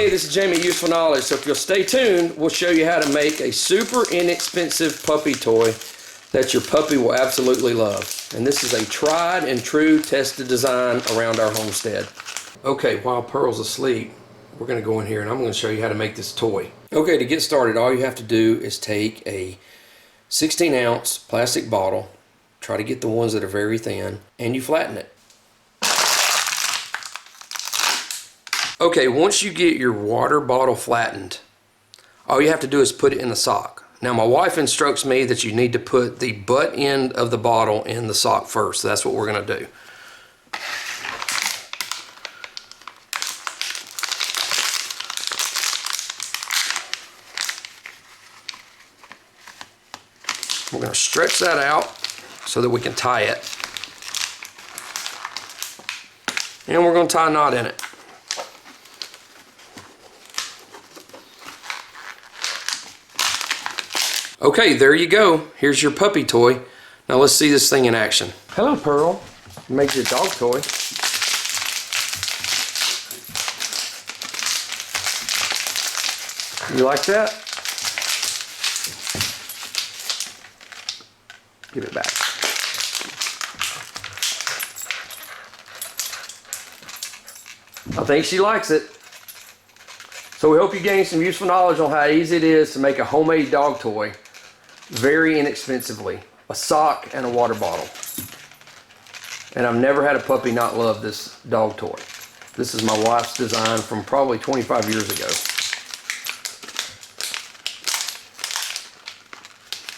Hey, this is Jamie, Useful Knowledge. So if you'll stay tuned, we'll show you how to make a super inexpensive puppy toy that your puppy will absolutely love. And this is a tried and true tested design around our homestead. Okay, while Pearl's asleep, we're gonna go in here and I'm gonna show you how to make this toy. Okay, to get started, all you have to do is take a 16-ounce plastic bottle, try to get the ones that are very thin, and you flatten it. Okay, once you get your water bottle flattened, all you have to do is put it in the sock. Now my wife instructs me that you need to put the butt end of the bottle in the sock first, so that's what we're gonna do. We're gonna stretch that out so that we can tie it. And we're gonna tie a knot in it. Okay, there you go. Here's your puppy toy. Now let's see this thing in action. Hello, Pearl. Make your dog toy. You like that? Give it back. I think she likes it. So we hope you gained some useful knowledge on how easy it is to make a homemade dog toy very inexpensively. A sock and a water bottle. And I've never had a puppy not love this dog toy. This is my wife's design from probably 25 years ago.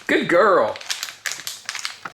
Good girl.